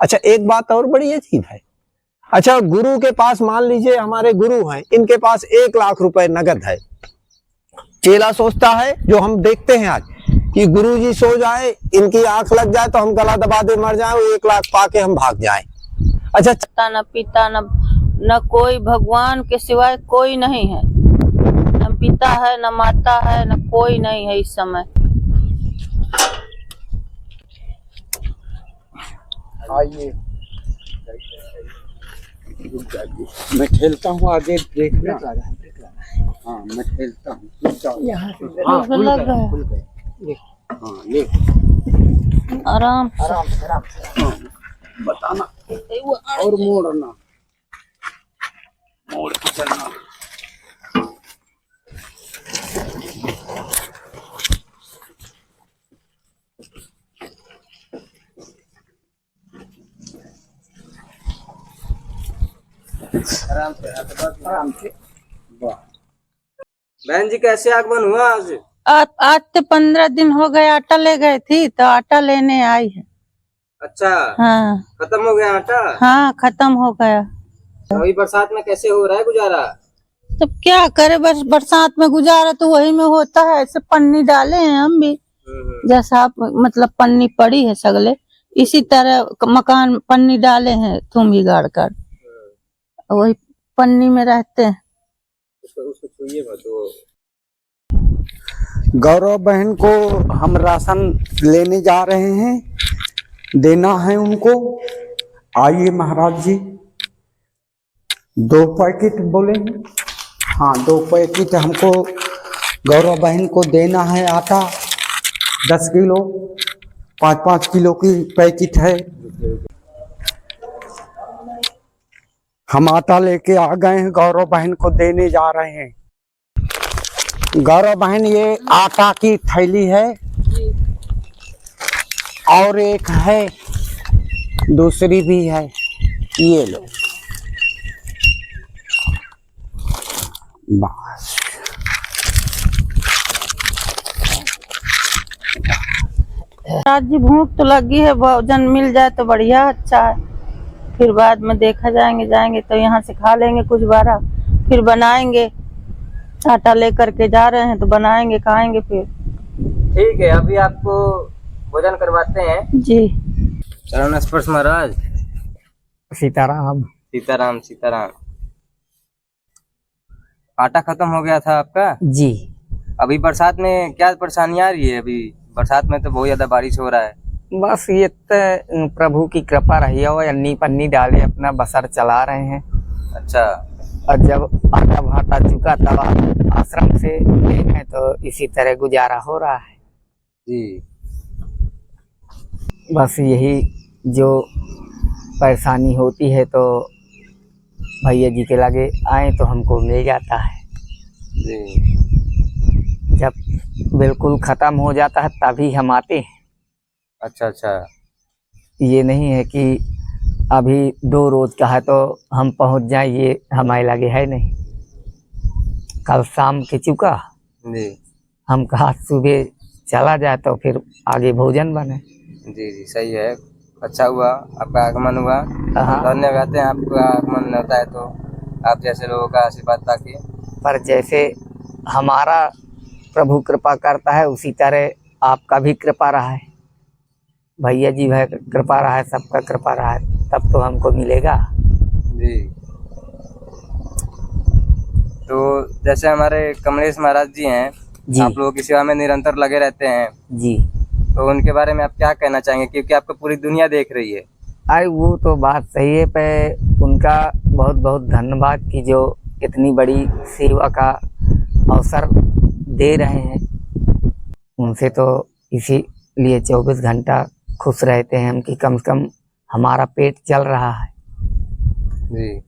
अच्छा एक बात और बड़ी अजीब है। अच्छा गुरु के पास मान लीजिए हमारे गुरु हैं, इनके पास 1 लाख रुपए नगद है। चेला सोचता है, जो हम देखते हैं आज, कि गुरु जी सो जाए, इनकी आंख लग जाए तो हम गला दबा दे मर जाए, 1 लाख पाके हम भाग जाएं। अच्छा न पिता न कोई भगवान के सिवाय कोई नहीं है, न पिता है न माता है न कोई नहीं है इस समय। आइए मैं खेलता हूँ, आगे देखना। हाँ मैं खेलता हूँ यहाँ से। लग रहा है। हाँ ले आराम आराम आराम। हाँ बताना और मोड़ना, मोड़ के चलना। आराम से आराम से। वाह बहन जी कैसे आगमन हुआ आज? आज तो 15 दिन हो गए, आटा ले गए थी तो आटा लेने आई है। अच्छा हाँ खत्म हो गया आटा? हाँ खत्म हो गया। अभी बरसात में कैसे हो रहा है गुजारा? तब क्या करे, बस बरसात में गुजारा तो वही में होता है। ऐसे पन्नी डाले हैं हम भी, जैसा आप मतलब पन्नी पड़ी है सगले, इसी तरह मकान पन्नी डाले हैं थूमी गाड़ कर, वही पन्नी में रहते हैं। उसको छूइए मत। गौरव बहन को हम राशन लेने जा रहे हैं, देना है उनको। आइए महाराज जी, 2 पैकेट बोले। हाँ 2 पैकेट हमको गौरव बहन को देना है। आटा 10 किलो, 5-5 किलो की पैकेट है। हम आटा लेके आ गए हैं, गौरव बहन को देने जा रहे हैं। गौरव बहन ये आटा की थैली है, और एक है, दूसरी भी है, ये लो बस। आज जी भूख तो लगी है, भोजन मिल जाए तो बढ़िया अच्छा है, फिर बाद में देखा जाएंगे तो यहाँ से खा लेंगे कुछ बारा, फिर बनाएंगे। आटा लेकर के जा रहे हैं तो बनाएंगे खाएंगे फिर। ठीक है अभी आपको भोजन करवाते हैं जी। शरण स्पर्श महाराज। सीताराम सीताराम सीताराम। आटा खत्म हो गया था आपका जी। अभी बरसात में क्या परेशानी आ रही है? अभी बरसात में तो बहुत ज्यादा बारिश हो रहा है। बस ये तो प्रभु की कृपा रही है, और अन्नी पन्नी डाले अपना बसर चला रहे हैं। अच्छा और जब आटा भाटा चुका तब आश्रम से ले गए तो इसी तरह गुजारा हो रहा है जी। बस यही जो परेशानी होती है तो भैया जी के लगे आए तो हमको मिल जाता है जी। जब बिल्कुल ख़त्म हो जाता है तभी हम आते हैं। अच्छा अच्छा। ये नहीं है कि अभी 2 रोज का है तो हम पहुंच जाए, ये हमारे लगे है नहीं। कल शाम के चुका जी। हम कहा सुबह चला जाए तो फिर आगे भोजन बने। जी जी सही है, अच्छा हुआ आपका आगमन हुआ। धन्यवाद है, आपका आगमन होता है तो आप जैसे लोगों का आशीर्वाद ताकि। पर जैसे हमारा प्रभु कृपा करता है उसी तरह आपका भी कृपा रहा है, भैया जी भाई कृपा रहा है, सबका कृपा रहा है, तब तो हमको मिलेगा। जी। तो जैसे हमारे कमलेश महाराज जी हैं जी। आप लोगों की सेवा में निरंतर लगे रहते हैं जी। तो उनके बारे में आप क्या कहना चाहेंगे, क्योंकि आपको पूरी दुनिया देख रही है? अरे वो तो बात सही है, पे उनका बहुत बहुत धन्यवाद कि जो इतनी बड़ी सेवा का अवसर दे रहे हैं। उनसे तो इसीलिए 24 घंटा खुश रहते हैं हम कि कम से कम हमारा पेट चल रहा है। जी।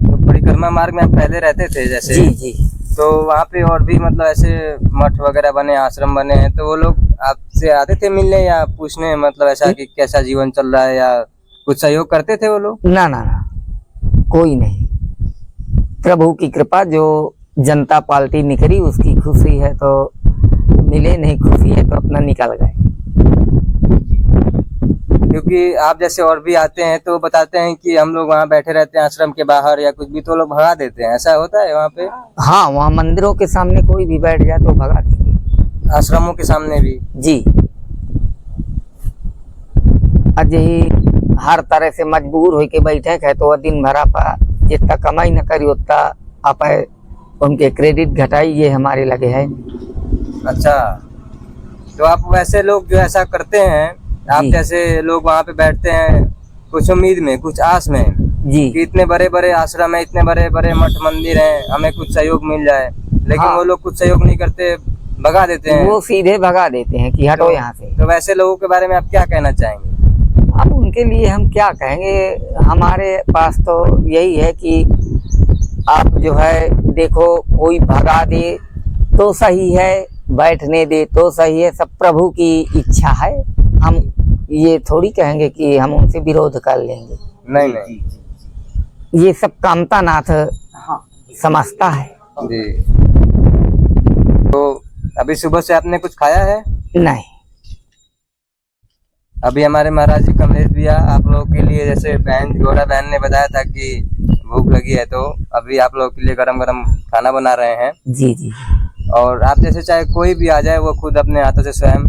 तो परिक्रमा मार्ग में आप पहले रहते थे जैसे? जी जी। तो वहाँ पे और भी मतलब ऐसे मठ वगैरह बने, आश्रम बने हैं, तो वो लोग आपसे आते थे मिलने या पूछने, मतलब ऐसा कि कैसा जीवन चल रहा है, या कुछ सहयोग करते थे वो लोग? ना ना ना, कोई नहीं। प्रभु की कृपा, जो जनता पार्टी निकली उसकी खुशी है तो मिले, नहीं खुशी है तो अपना निकल गए। क्योंकि आप जैसे और भी आते हैं तो बताते हैं कि हम लोग वहाँ बैठे रहते हैं आश्रम के बाहर या कुछ भी, तो लोग भगा देते हैं, ऐसा होता है वहाँ पे? हाँ, वहाँ मंदिरों के सामने कोई भी बैठ जाए तो भगा देंगे। आश्रमों के सामने भी? जी, आज ही हर तरह से मजबूर होके बैठे है तो दिन भर आप जितना कमाई न करी उतना आप उनके क्रेडिट घटाई, ये हमारे लगे है। अच्छा, तो आप वैसे लोग जो ऐसा करते हैं, आप जी। जैसे लोग वहाँ पे बैठते हैं कुछ उम्मीद में, कुछ आस में जी कि इतने बड़े बड़े आश्रम है, इतने बड़े बड़े मठ मंदिर हैं, हमें कुछ सहयोग मिल जाए, लेकिन हाँ। वो लोग कुछ सहयोग नहीं करते, भगा देते हैं। वो सीधे भगा देते हैं कि हटो यहाँ से। तो वैसे लोगों के बारे में आप क्या कहना चाहेंगे? अब उनके लिए हम क्या कहेंगे, हमारे पास तो यही है कि आप जो है देखो, कोई भगा दे तो सही है, बैठने दे तो सही है, सब प्रभु की इच्छा है। हम ये थोड़ी कहेंगे कि हम उनसे विरोध कर लेंगे, नहीं नहीं ये सब कामता नाथ समझता है। जी। तो अभी सुबह से आपने कुछ खाया है? नहीं, अभी हमारे महाराज जी कमलेश भैया आप लोगों के लिए, जैसे गौरा बहन ने बताया था कि भूख लगी है, तो अभी आप लोगों के लिए गरम गरम खाना बना रहे हैं। जी जी। और आप जैसे चाहे कोई भी आ जाए, वो खुद अपने हाथों से स्वयं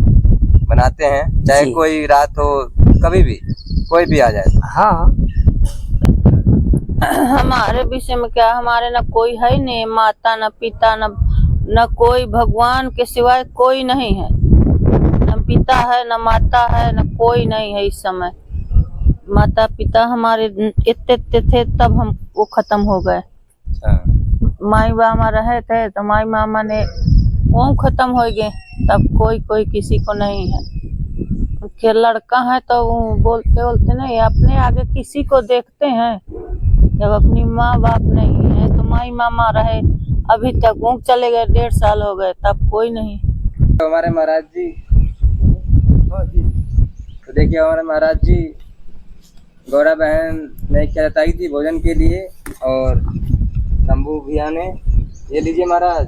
बनाते हैं, चाहे जी। कोई रात हो, कभी भी कोई भी आ जाए। हाँ, हमारे विषय में क्या, हमारे न कोई है नहीं, माता न पिता न कोई, भगवान के सिवाय कोई नहीं है, न पिता है न माता है, न कोई नहीं है इस समय। माता पिता हमारे इतने थे तब हम वो खत्म हो गए। माई मामा रहे थे तो माई मामा ने वो खत्म हो गए, तब कोई किसी को नहीं है। के लड़का है तो वो बोलते नहीं, अपने आगे किसी को देखते हैं। जब अपनी माँ बाप नहीं है तो माई मामा रहे, अभी तक वो चले गए, 1.5 साल हो गए, तब कोई नहीं। तो हमारे महाराज जी, तो देखिए हमारे महाराज जी, गौरा बहन ने क्या बताई थी भोजन के लिए, और शंभू भैया ने, ये लीजिए महाराज,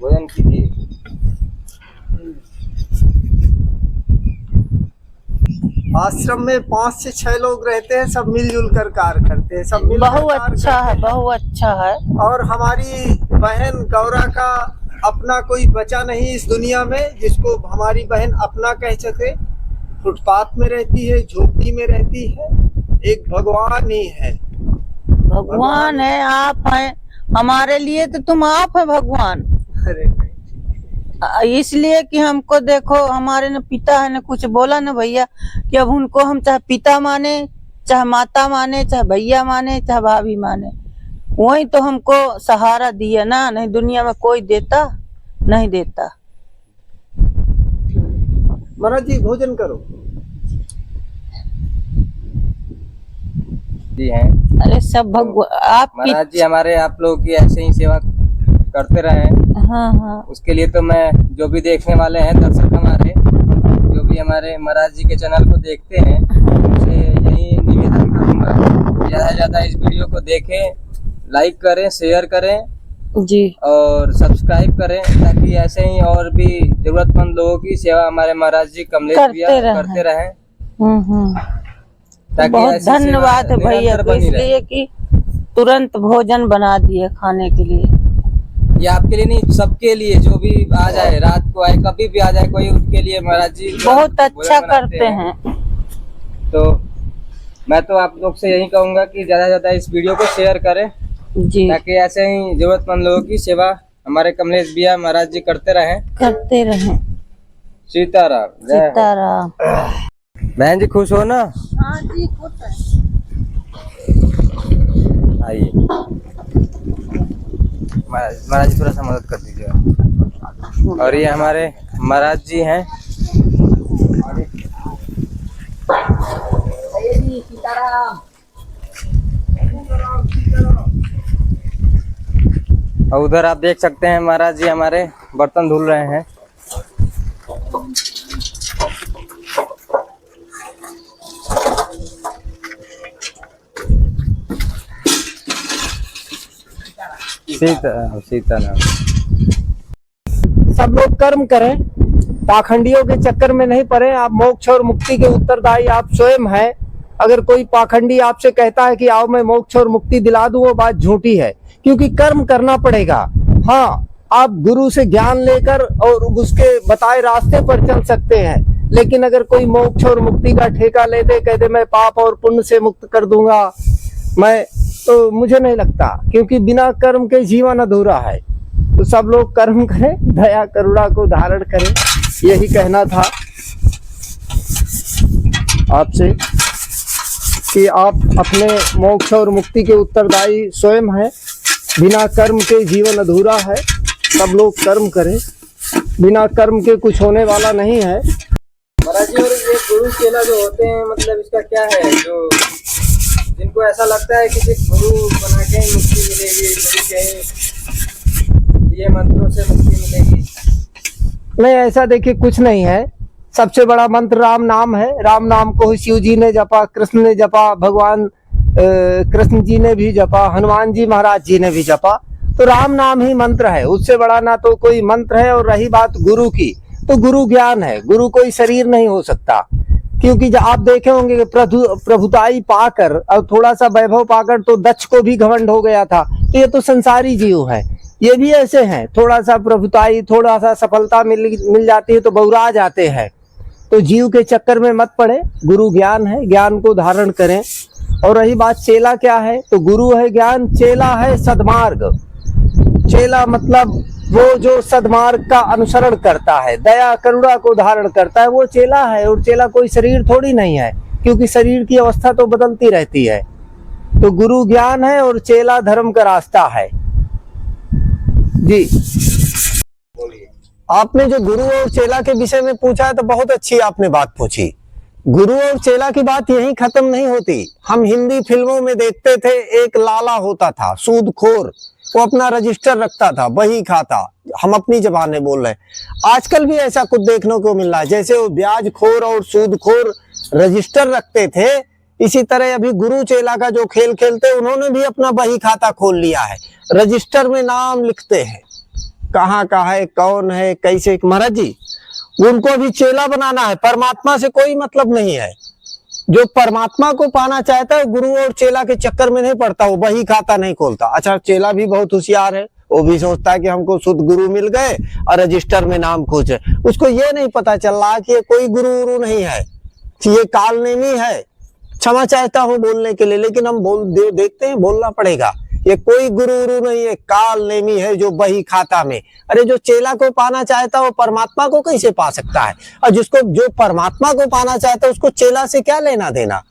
भोजन कीजिए। आश्रम में 5 से 6 लोग रहते हैं, सब मिलजुल कर कार्य करते हैं, सब मिलकर बहुत कार्य अच्छा करते है, हैं। बहुत अच्छा है। और हमारी बहन गौरा का अपना कोई बचा नहीं इस दुनिया में जिसको हमारी बहन अपना कह सके। फुटपाथ में रहती है, झोपड़ी में रहती है, एक भगवान ही है। भगवान है, आप हैं हमारे लिए, तो तुम आप है भगवान। इसलिए कि हमको देखो, हमारे न पिता है न कुछ बोला न भैया, कि अब उनको हम चाहे पिता माने, चाहे माता माने, चाहे भैया माने, चाहे भाभी माने, वही तो हमको सहारा दिया ना, नहीं दुनिया में कोई देता नहीं देता। महाराज जी भोजन करो। जी हैं अरे सब भगवान आप महाराज जी, हमारे आप लोगों की ऐसे ही सेवा करते रहें। हाँ हाँ, उसके लिए तो मैं, जो भी देखने वाले हैं दर्शक हमारे, जो भी हमारे महाराज जी के चैनल को देखते हैं, उनसे यही निवेदन करूंगा, ज़्यादा से ज़्यादा इस वीडियो को देखें, लाइक करें, शेयर करें जी, और सब्सक्राइब करें, ताकि ऐसे ही और भी जरूरतमंद लोगों की सेवा हमारे महाराज जी कमलेश भैया करते रहें। ताकि बहुत ऐसी सेवा धन्यवाद है भैया निरंतर को, बनी रहे। इसलिए कि तुरंत भोजन बना दिए खाने के लिए। ये आपके लिए नहीं, सबके लिए, जो भी आ जाए, रात को आए, कभी भी आ जाए कोई, उनके लिए महाराज जी बहुत अच्छा भोजन बनाते करते हैं। तो मैं तो आप लोग से यही कहूंगा कि ज्यादा से ज्यादा इस वीडियो को शेयर करें, जी, ताकि ऐसे ही जरूरतमंद लोगों की सेवा हमारे कमलेश भैया महाराज जी करते रहें। सीताराम, जय हो। सीताराम। बहन जी खुश हो ना? हाँ जी, खुश है। आइए महाराज जी, थोड़ा सा मदद कर दीजिए। और ये हमारे महाराज जी हैं। और उधर आप देख सकते हैं महाराज जी हमारे बर्तन धुल रहे हैं। सीताराम, सीताराम। सब लोग कर्म करें, पाखंडियों के चक्कर में नहीं पड़े। आप मोक्ष और मुक्ति के उत्तरदायी आप स्वयं हैं। अगर कोई पाखंडी आपसे कहता है कि आओ मैं मोक्ष और मुक्ति दिला दूं, वो बात झूठी है, क्योंकि कर्म करना पड़ेगा। हाँ, आप गुरु से ज्ञान लेकर और उसके बताए रास्ते पर चल सकते हैं, लेकिन अगर कोई मोक्ष और मुक्ति का ठेका ले दे, कह दे मैं पाप और पुण्य से मुक्त कर दूंगा मैं, तो मुझे नहीं लगता, क्योंकि बिना कर्म के जीवन अधूरा है। तो सब लोग कर्म करें, दया करुणा को धारण करें, यही कहना था आपसे कि आप अपने मोक्ष और मुक्ति के उत्तरदायी स्वयं हैं। बिना कर्म के जीवन अधूरा है। सब लोग कर्म करें, बिना कर्म के कुछ होने वाला नहीं है। महाराज जी, और ये गुरु चेला जो होते हैं, मतलब इसका क्या है, जो जिनको ऐसा लगता है कि सिर्फ गुरु बना के ही मुक्ति मिलेगी, गुरु के ये मंत्रों से मुक्ति मिलेगी? नहीं, ऐसा देखिए कुछ नहीं है। सबसे बड़ा मंत्र राम नाम है। राम नाम को शिव जी ने जपा, कृष्ण ने जपा, भगवान कृष्ण जी ने भी जपा, हनुमान जी महाराज जी ने भी जपा। तो राम नाम ही मंत्र है, उससे बड़ा ना तो कोई मंत्र है। और रही बात गुरु की, तो गुरु ज्ञान है। गुरु कोई शरीर नहीं हो सकता, क्योंकि जब आप देखे होंगे कि प्रभुताई पाकर और थोड़ा सा वैभव पाकर तो दक्ष को भी घमंड हो गया था। तो ये तो संसारी जीव है, ये भी ऐसे हैं। थोड़ा सा प्रभुताई, थोड़ा सा सफलता मिल जाती है तो बौरा जाते हैं। तो जीव के चक्कर में मत पड़े। गुरु ज्ञान है, ज्ञान को धारण करें। और रही बात चेला क्या है, तो गुरु है ज्ञान, चेला है सद्मार्ग। चेला मतलब वो जो सद्मार्ग का अनुसरण करता है, दया करुणा को धारण करता है, वो चेला है। और चेला कोई शरीर थोड़ी नहीं है, क्योंकि शरीर की अवस्था तो बदलती रहती है। तो गुरु ज्ञान है और चेला धर्म का रास्ता है। जी, आपने जो गुरु और चेला के विषय में पूछा है तो बहुत अच्छी आपने बात पूछी। गुरु और चेला की बात यहीं खत्म नहीं होती। हम हिंदी फिल्मों में देखते थे, एक लाला होता था सूदखोर, वो अपना रजिस्टर रखता था, बही खाता। हम अपनी जबान में बोल रहे हैं। आजकल भी ऐसा कुछ देखने को मिल रहा है। जैसे वो ब्याजखोर और सूदखोर रजिस्टर रखते थे, इसी तरह अभी गुरु चेला का जो खेल खेलते, उन्होंने भी अपना बही खाता खोल लिया है। रजिस्टर में नाम लिखते हैं, कहाँ का है, कौन है, कैसे। महाराज जी, उनको भी चेला बनाना है, परमात्मा से कोई मतलब नहीं है। जो परमात्मा को पाना चाहता है, गुरु और चेला के चक्कर में नहीं पड़ता, वो वही खाता नहीं खोलता। अच्छा, चेला भी बहुत होशियार है, वो भी सोचता है कि हमको शुद्ध गुरु मिल गए और रजिस्टर में नाम खोजे। उसको ये नहीं पता चल रहा कि ये कोई गुरु नहीं है, ये कालनेमी है। क्षमा चाहता हूँ बोलने के लिए, लेकिन हम देखते हैं, बोलना पड़ेगा। ये कोई गुरु नहीं है, काल नेमी है जो बही खाता में। अरे जो चेला को पाना चाहता है वो परमात्मा को कैसे पा सकता है? और जो परमात्मा को पाना चाहता है उसको चेला से क्या लेना देना?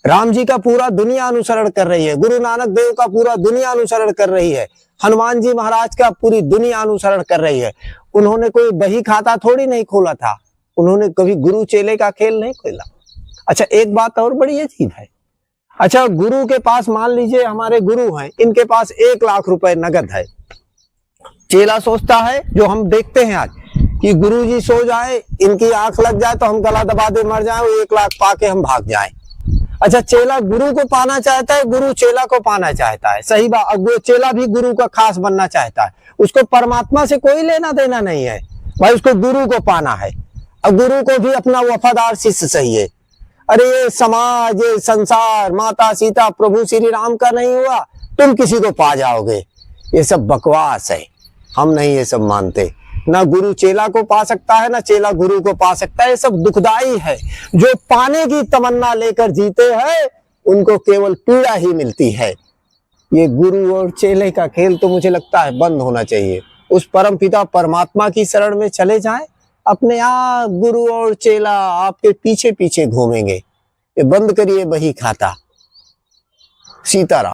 राम जी का पूरा दुनिया अनुसरण कर रही है, गुरु नानक देव का पूरा दुनिया अनुसरण कर रही है, हनुमान जी महाराज का पूरी दुनिया अनुसरण कर रही है। उन्होंने कोई बही खाता थोड़ी नहीं खोला था, उन्होंने कभी गुरु चेले का खेल नहीं खोला। अच्छा, एक बात और बड़ी अजीब है। अच्छा, गुरु के पास मान लीजिए हमारे गुरु हैं, इनके पास 1 लाख रुपए नगद है। चेला सोचता है, जो हम देखते हैं आज, कि गुरु जी सो जाए, इनकी आंख लग जाए तो हम गला दबा दे मर जाए, वो 1 लाख पाके हम भाग जाएं। अच्छा, चेला गुरु को पाना चाहता है, गुरु चेला को पाना चाहता है। सही बात, चेला भी गुरु का खास बनना चाहता है। उसको परमात्मा से कोई लेना देना नहीं है भाई, उसको गुरु को पाना है। और गुरु को भी अपना वफादार शिष्य चाहिए। अरे ये समाज, ये संसार, माता सीता प्रभु श्री राम का नहीं हुआ, तुम किसी को पा जाओगे, ये सब बकवास है। हम नहीं ये सब मानते। ना गुरु चेला को पा सकता है, ना चेला गुरु को पा सकता है। ये सब दुखदाई है। जो पाने की तमन्ना लेकर जीते हैं, उनको केवल पीड़ा ही मिलती है। ये गुरु और चेले का खेल तो मुझे लगता है बंद होना चाहिए। उस परम पिता परमात्मा की शरण में चले जाएं, अपने आप गुरु और चेला आपके पीछे पीछे घूमेंगे। ये बंद करिए बही खाता। सीताराम।